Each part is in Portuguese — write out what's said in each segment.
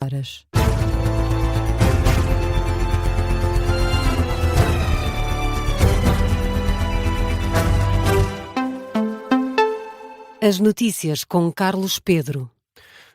horas. As notícias com Carlos Pedro.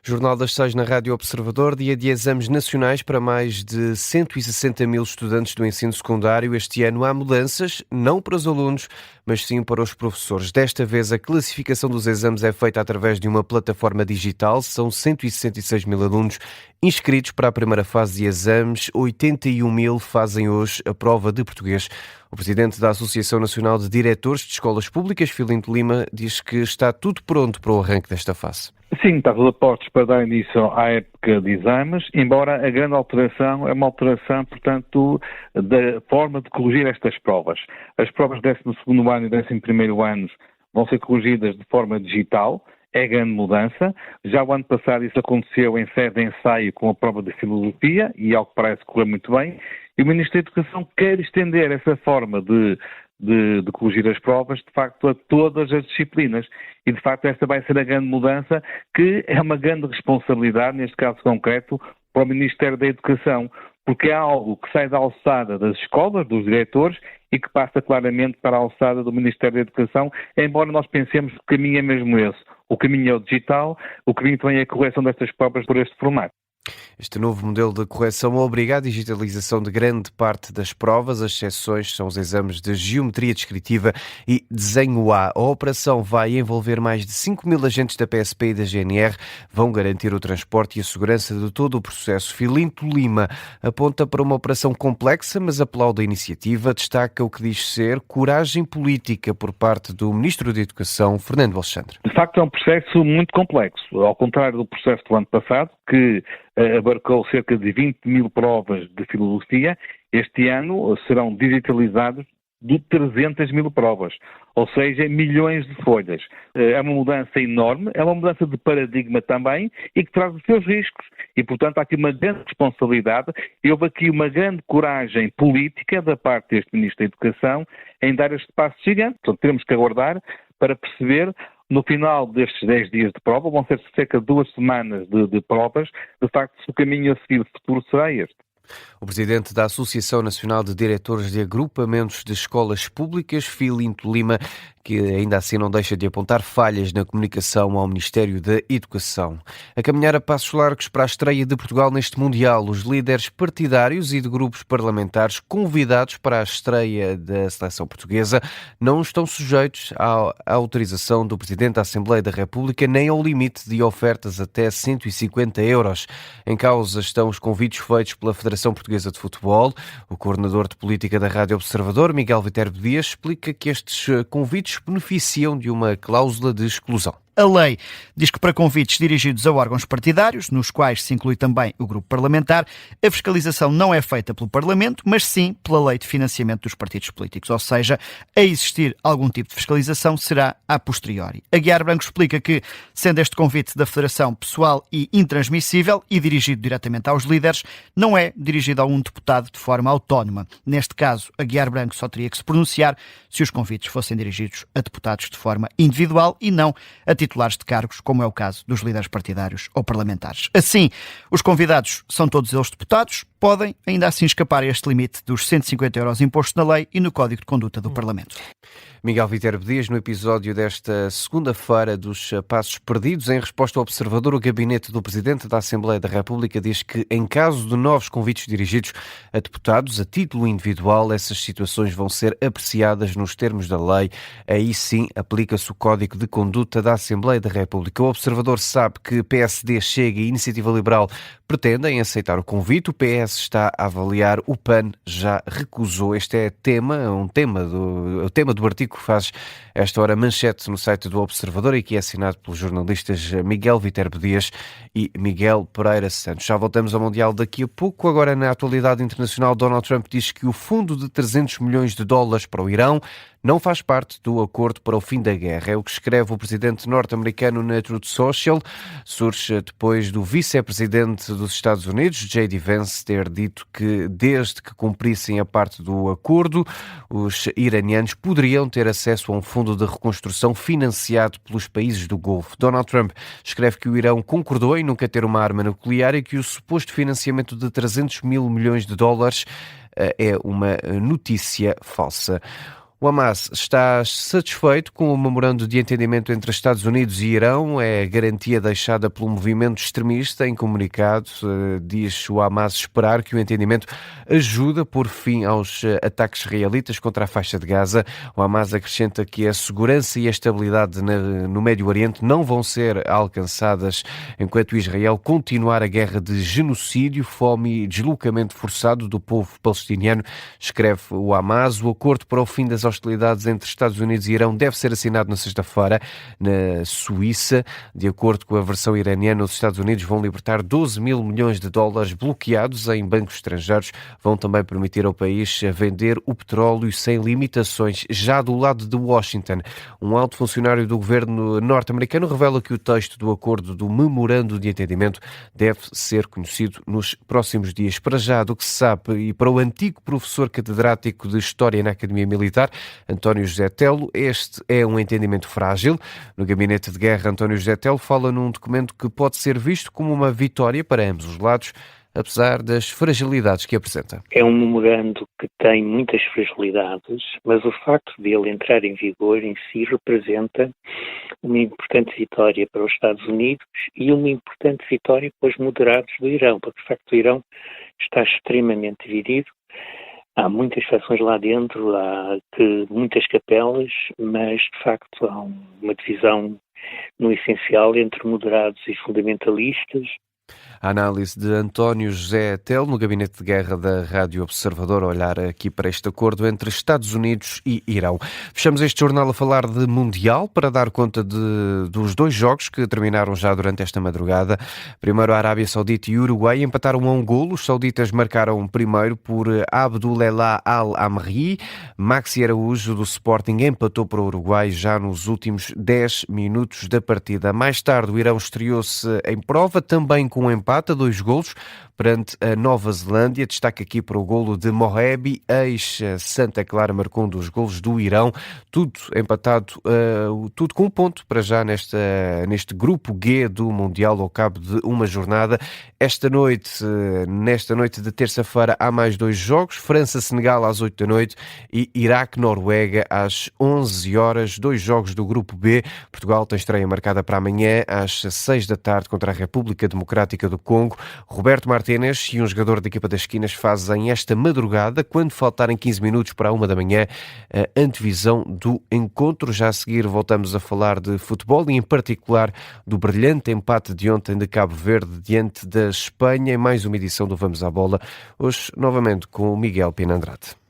Jornal das 6 na Rádio Observador, dia de exames nacionais para mais de 160 mil estudantes do ensino secundário. Este ano há mudanças, não para os alunos, mas sim para os professores. Desta vez a classificação dos exames é feita através de uma plataforma digital. São 166 mil alunos inscritos para a primeira fase de exames. 81 mil fazem hoje a prova de português. O presidente da Associação Nacional de Diretores de Escolas Públicas, Filinto Lima, diz que está tudo pronto para o arranque desta fase. Sim, está tudo a postos para dar início à época de exames, embora a grande alteração é uma alteração, portanto, da forma de corrigir estas provas. As provas do 12º ano e 11º ano vão ser corrigidas de forma digital, é grande mudança. Já o ano passado isso aconteceu em sede de ensaio com a prova de filosofia e, ao que parece, correu muito bem. E o Ministério da Educação quer estender essa forma de corrigir as provas, de facto, a todas as disciplinas. E, de facto, esta vai ser a grande mudança, que é uma grande responsabilidade, neste caso concreto, para o Ministério da Educação, porque é algo que sai da alçada das escolas, dos diretores, e que passa claramente para a alçada do Ministério da Educação, embora nós pensemos que o caminho é mesmo esse. O caminho é o digital, o caminho também é a correção destas provas por este formato. Este novo modelo de correção obriga a digitalização de grande parte das provas. As exceções são os exames de geometria descritiva e desenho A. A operação vai envolver mais de 5 mil agentes da PSP e da GNR. Vão garantir o transporte e a segurança de todo o processo. Filinto Lima aponta para uma operação complexa, mas aplaude a iniciativa. Destaca o que diz ser coragem política por parte do Ministro da Educação, Fernando Alexandre. De facto, é um processo muito complexo. Ao contrário do processo do ano passado, que abarcou cerca de 20 mil provas de filosofia, este ano serão digitalizados de 300 mil provas, ou seja, milhões de folhas. É uma mudança enorme, é uma mudança de paradigma também e que traz os seus riscos. E, portanto, há aqui uma grande responsabilidade e houve aqui uma grande coragem política da parte deste Ministro da Educação em dar este passo gigante. Portanto, temos que aguardar para perceber. No final destes 10 dias de prova, vão ser cerca de 2 semanas de provas, de facto, se o caminho a seguir futuro será este. O presidente da Associação Nacional de Diretores de Agrupamentos de Escolas Públicas, Filinto Lima, que ainda assim não deixa de apontar falhas na comunicação ao Ministério da Educação. A caminhar a passos largos para a estreia de Portugal neste Mundial, os líderes partidários e de grupos parlamentares convidados para a estreia da seleção portuguesa não estão sujeitos à autorização do Presidente da Assembleia da República nem ao limite de ofertas até 150 euros. Em causa estão os convites feitos pela Federação Portuguesa de Futebol. O coordenador de política da Rádio Observador, Miguel Viterbo Dias, explica que estes convites beneficiam de uma cláusula de exclusão. A lei diz que para convites dirigidos a órgãos partidários, nos quais se inclui também o grupo parlamentar, a fiscalização não é feita pelo Parlamento, mas sim pela lei de financiamento dos partidos políticos. Ou seja, a existir algum tipo de fiscalização será a posteriori. Aguiar Branco explica que, sendo este convite da Federação pessoal e intransmissível e dirigido diretamente aos líderes, não é dirigido a um deputado de forma autónoma. Neste caso, Aguiar Branco só teria que se pronunciar se os convites fossem dirigidos a deputados de forma individual e não a titulares de cargos, como é o caso dos líderes partidários ou parlamentares. Assim, os convidados são todos eles deputados, podem ainda assim escapar a este limite dos 150 euros imposto na lei e no Código de Conduta do Parlamento. Miguel Viterbo Dias, no episódio desta segunda-feira dos Passos Perdidos, em resposta ao Observador, o gabinete do Presidente da Assembleia da República diz que, em caso de novos convites dirigidos a deputados a título individual, essas situações vão ser apreciadas nos termos da lei. Aí sim aplica-se o Código de Conduta da Assembleia da República. O Observador sabe que PSD, Chega e Iniciativa Liberal pretendem aceitar o convite. O PS está a avaliar, o PAN já recusou. Este é o tema do artigo que faz esta hora manchete no site do Observador e que é assinado pelos jornalistas Miguel Viterbo Dias e Miguel Pereira Santos. Já voltamos ao Mundial daqui a pouco. Agora, na atualidade internacional, Donald Trump diz que o fundo de 300 milhões de dólares para o Irão não faz parte do acordo para o fim da guerra. É o que escreve o presidente norte-americano na Truth Social. Surge depois do vice-presidente dos Estados Unidos, J.D. Vance, ter dito que desde que cumprissem a parte do acordo, os iranianos poderiam ter acesso a um fundo de reconstrução financiado pelos países do Golfo. Donald Trump escreve que o Irão concordou em nunca ter uma arma nuclear e que o suposto financiamento de 300 mil milhões de dólares é uma notícia falsa. O Hamas está satisfeito com o memorando de entendimento entre Estados Unidos e Irão. É a garantia deixada pelo movimento extremista. Em comunicado, diz o Hamas esperar que o entendimento ajude a pôr fim aos ataques israelitas contra a faixa de Gaza. O Hamas acrescenta que a segurança e a estabilidade no Médio Oriente não vão ser alcançadas enquanto Israel continuar a guerra de genocídio, fome e deslocamento forçado do povo palestiniano, escreve o Hamas. O acordo para o fim das hostilidades entre Estados Unidos e Irão deve ser assinado na sexta-feira na Suíça. De acordo com a versão iraniana, os Estados Unidos vão libertar 12 mil milhões de dólares bloqueados em bancos estrangeiros. Vão também permitir ao país vender o petróleo sem limitações. Já do lado de Washington, um alto funcionário do governo norte-americano revela que o texto do acordo do memorando de entendimento deve ser conhecido nos próximos dias. Para já, do que se sabe, e para o antigo professor catedrático de História na Academia Militar, António José Telo, este é um entendimento frágil. No gabinete de guerra, António José Telo fala num documento que pode ser visto como uma vitória para ambos os lados, apesar das fragilidades que apresenta. É um memorando que tem muitas fragilidades, mas o facto de ele entrar em vigor em si representa uma importante vitória para os Estados Unidos e uma importante vitória para os moderados do Irão, porque de facto o Irão está extremamente dividido. Há muitas facções lá dentro, há muitas capelas, mas de facto há uma divisão no essencial entre moderados e fundamentalistas. A análise de António José Telo, no gabinete de guerra da Rádio Observador, a olhar aqui para este acordo entre Estados Unidos e Irão. Fechamos este jornal a falar de Mundial, para dar conta dos dois jogos que terminaram já durante esta madrugada. Primeiro, a Arábia Saudita e o Uruguai empataram a um golo. Os sauditas marcaram primeiro por Abdulelah Al-Amri. Maxi Araújo, do Sporting, empatou para o Uruguai já nos últimos 10 minutos da partida. Mais tarde, o Irão estreou-se em prova, também com um empate a 2 golos perante a Nova Zelândia. Destaque aqui para o golo de Mohebi, ex-Santa Clara, marcou um dos golos do Irão. Tudo empatado, tudo com um ponto para já neste grupo G do Mundial, ao cabo de uma jornada. Nesta noite de terça-feira, há mais 2 jogos. França-Senegal às 8 da noite e Iraque-Noruega às 11 horas. 2 jogos do grupo B. Portugal tem estreia marcada para amanhã às 6 da tarde contra a República Democrática do Congo. Roberto Martínez e um jogador da equipa das esquinas fazem esta madrugada, quando faltarem 15 minutos para a 1 da manhã, a antevisão do encontro. Já a seguir voltamos a falar de futebol e em particular do brilhante empate de ontem de Cabo Verde diante da Espanha, em mais uma edição do Vamos à Bola, hoje novamente com o Miguel Pina Andrade.